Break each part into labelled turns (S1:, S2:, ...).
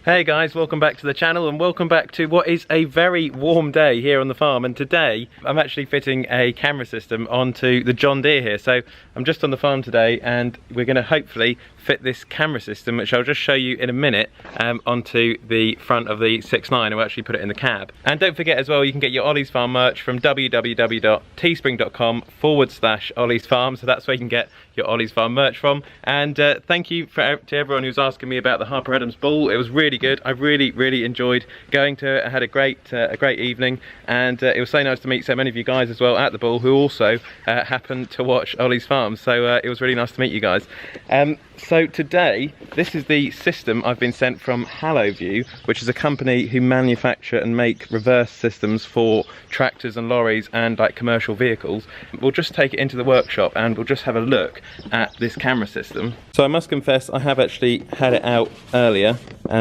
S1: Hey guys, welcome back to the channel and welcome back to what is a very warm day here on the farm. And today I'm actually fitting a camera system onto the John Deere here. So I'm just on the farm today and we're going to hopefully fit this camera system, which I'll just show you in a minute, onto the front of the 6.9 and we'll actually put it in the cab. And don't forget as well, you can get your Ollie's Farm merch from www.teespring.com/Ollie's Farm. So that's where you can get your Ollie's Farm merch from. And thank you to everyone who's asking me about the Harper Adams bull. It was really good. I really enjoyed going to it. I had a great evening, and it was so nice to meet so many of you guys as well at the bull who also happened to watch Ollie's Farm. So it was really nice to meet you guys. So today, this is the system I've been sent from HalloView, which is a company who manufacture and make reverse systems for tractors and lorries and like commercial vehicles. We'll just take it into the workshop and we'll just have a look at this camera system. So I must confess, I have actually had it out earlier.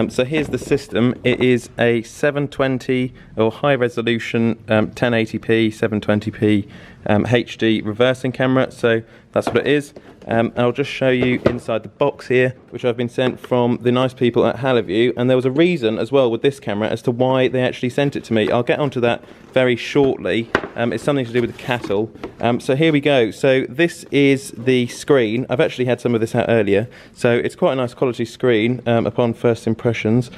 S1: So here's the system. It is a 720 or high resolution 1080p 720p HD reversing camera. So that's what it is. I'll just show you inside the box here, which I've been sent from the nice people at HalloView, and there was a reason as well with this camera as to why they actually sent it to me. I'll get onto that very shortly. It's something to do with the cattle. So here we go. So this is the screen. I've actually had some of this out earlier, so it's quite a nice quality screen upon first impressions.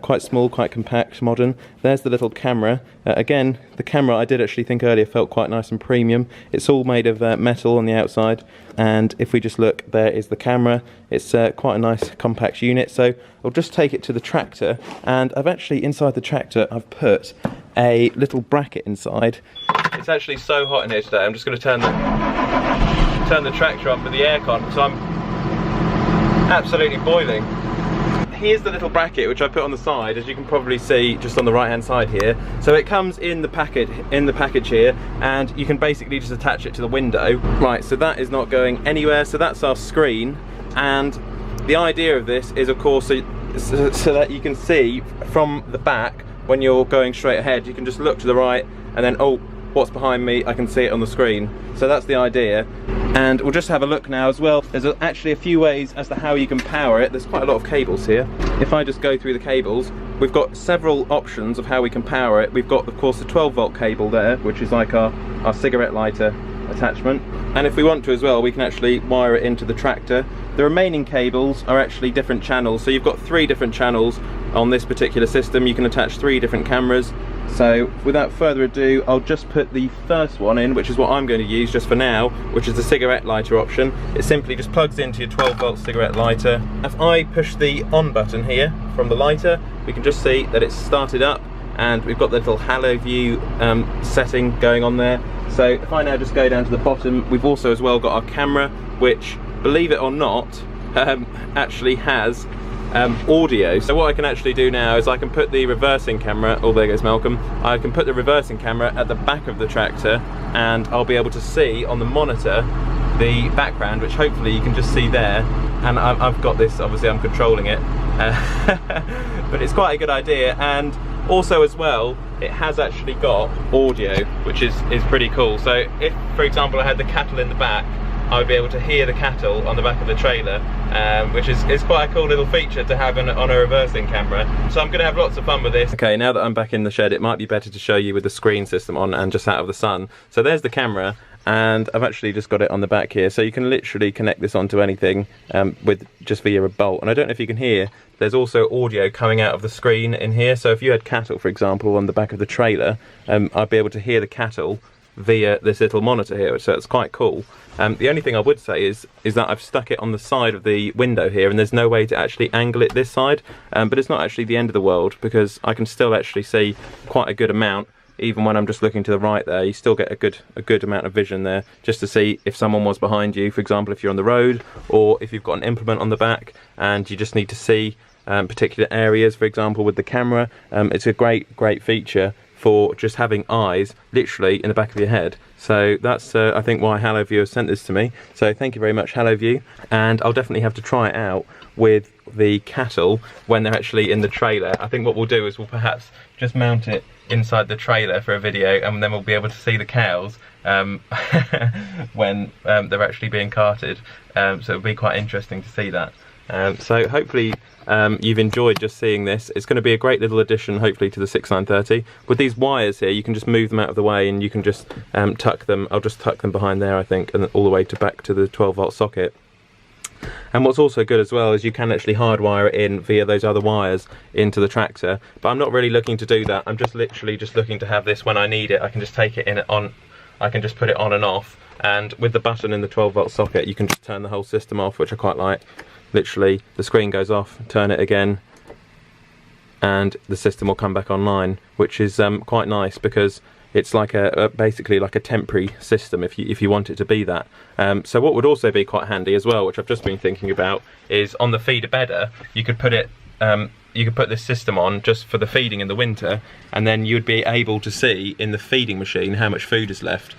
S1: Quite small, quite compact, modern. There's the little camera. Again, the camera I did actually think earlier felt quite nice and premium. It's all made of metal on the outside, and if we just look, there is the camera. It's quite a nice compact unit. So I'll just take it to the tractor, and I've actually inside the tractor I've put a little bracket inside. It's actually so hot in here today. I'm just going to turn the tractor on for the aircon because I'm absolutely boiling. Here's the little bracket which I put on the side, as you can probably see just on the right hand side here. So it comes in the package here, and you can basically just attach it to the window. Right, so that is not going anywhere. So that's our screen, and the idea of this is of course so that you can see from the back when you're going straight ahead. You can just look to the right and then, oh, what's behind me, I can see it on the screen. So that's the idea. And we'll just have a look now as well. There's actually a few ways as to how you can power it. There's quite a lot of cables here. If I just go through the cables, we've got several options of how we can power it. We've got, of course, the 12-volt cable there, which is like our cigarette lighter attachment. And if we want to as well, we can actually wire it into the tractor. The remaining cables are actually different channels. So you've got 3 different channels on this particular system. You can attach 3 different cameras. So without further ado, I'll just put the first one in, which is what I'm going to use just for now, which is the cigarette lighter option. It simply just plugs into your 12-volt cigarette lighter. If I push the on button here from the lighter, we can just see that it's started up, and we've got the little HalloView setting going on there. So if I now just go down to the bottom, we've also as well got our camera, which, believe it or not, actually has audio. So what I can actually do now is I can put the reversing camera, oh there goes Malcolm, I can put the reversing camera at the back of the tractor, and I'll be able to see on the monitor the background, which hopefully you can just see there. And I've got this, obviously I'm controlling it, but it's quite a good idea. And also as well, it has actually got audio, which is pretty cool. So if, for example, I had the cattle in the back, I would be able to hear the cattle on the back of the trailer, which is quite a cool little feature to have on a reversing camera. So I'm going to have lots of fun with this. Okay, now that I'm back in the shed, it might be better to show you with the screen system on and just out of the sun. So there's the camera, and I've actually just got it on the back here. So you can literally connect this onto anything with just via a bolt. And I don't know if you can hear, there's also audio coming out of the screen in here. So if you had cattle, for example, on the back of the trailer, I'd be able to hear the cattle via this little monitor here, so it's quite cool. The only thing I would say is that I've stuck it on the side of the window here, and there's no way to actually angle it this side, but it's not actually the end of the world, because I can still actually see quite a good amount. Even when I'm just looking to the right there, you still get a good amount of vision there, just to see if someone was behind you, for example, if you're on the road, or if you've got an implement on the back and you just need to see particular areas, for example, with the camera. It's a great feature for just having eyes literally in the back of your head. So that's I think why HalloView has sent this to me. So thank you very much, HalloView, and I'll definitely have to try it out with the cattle when they're actually in the trailer. I think what we'll do is we'll perhaps just mount it inside the trailer for a video, and then we'll be able to see the cows when they're actually being carted. So it'll be quite interesting to see that. So hopefully you've enjoyed just seeing this. It's going to be a great little addition hopefully to the 6930. With these wires here, you can just move them out of the way and you can just tuck them. I'll just tuck them behind there, I think, and all the way back to the 12-volt socket. And what's also good as well is you can actually hardwire it in via those other wires into the tractor, but I'm not really looking to do that. I'm just literally just looking to have this when I need it. I can just take it in on, I can just put it on and off, and with the button in the 12-volt socket you can just turn the whole system off, which I quite like. Literally the screen goes off, turn it again, and the system will come back online, which is quite nice because it's like basically like a temporary system if you want it to be that. So what would also be quite handy as well, which I've just been thinking about, is on the feeder bedder you could put it you could put this system on just for the feeding in the winter, and then you'd be able to see in the feeding machine how much food is left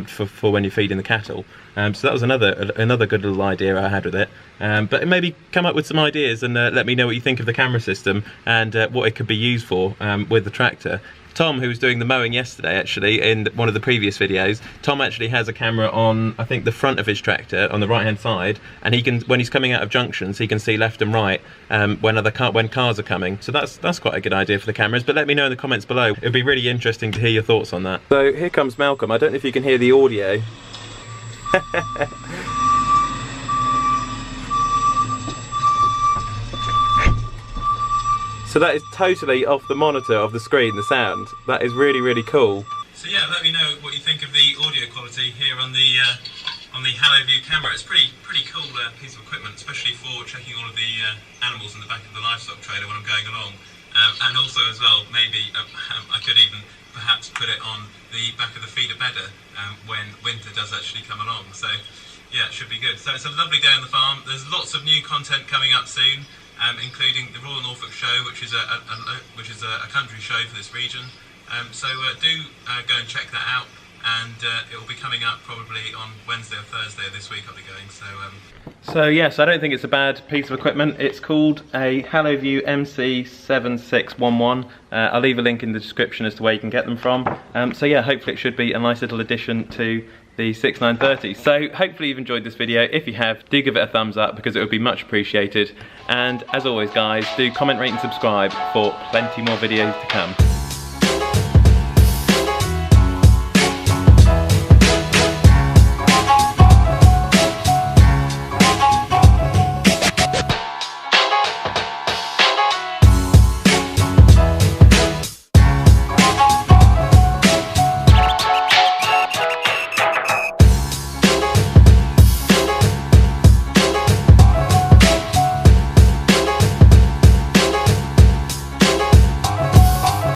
S1: for when you're feeding the cattle. So that was another good little idea I had with it. But maybe come up with some ideas and let me know what you think of the camera system and what it could be used for with the tractor. Tom, who was doing the mowing yesterday, actually, in one of the previous videos, Tom actually has a camera on, I think, the front of his tractor on the right-hand side, and he can, when he's coming out of junctions, he can see left and right when cars are coming. So that's quite a good idea for the cameras. But let me know in the comments below. It would be really interesting to hear your thoughts on that. So here comes Malcolm. I don't know if you can hear the audio. So that is totally off the monitor of the screen, the sound. That is really, really cool. So yeah, let me know what you think of the audio quality here on the HelloView camera. It's pretty cool piece of equipment, especially for checking all of the animals in the back of the livestock trailer when I'm going along. And also as well, maybe I could even perhaps put it on the back of the feeder bedder when winter does actually come along. So yeah, it should be good. So it's a lovely day on the farm. There's lots of new content coming up soon. Including the Royal Norfolk Show, which is a country show for this region. So do go and check that out, and it will be coming up probably on Wednesday or Thursday of this week. I'll be going. So yes, I don't think it's a bad piece of equipment. It's called a HelloView MC7611. I'll leave a link in the description as to where you can get them from. So yeah, hopefully it should be a nice little addition to the 6930. So hopefully you've enjoyed this video. If you have, do give it a thumbs up because it would be much appreciated. And as always guys, do comment, rate and subscribe for plenty more videos to come.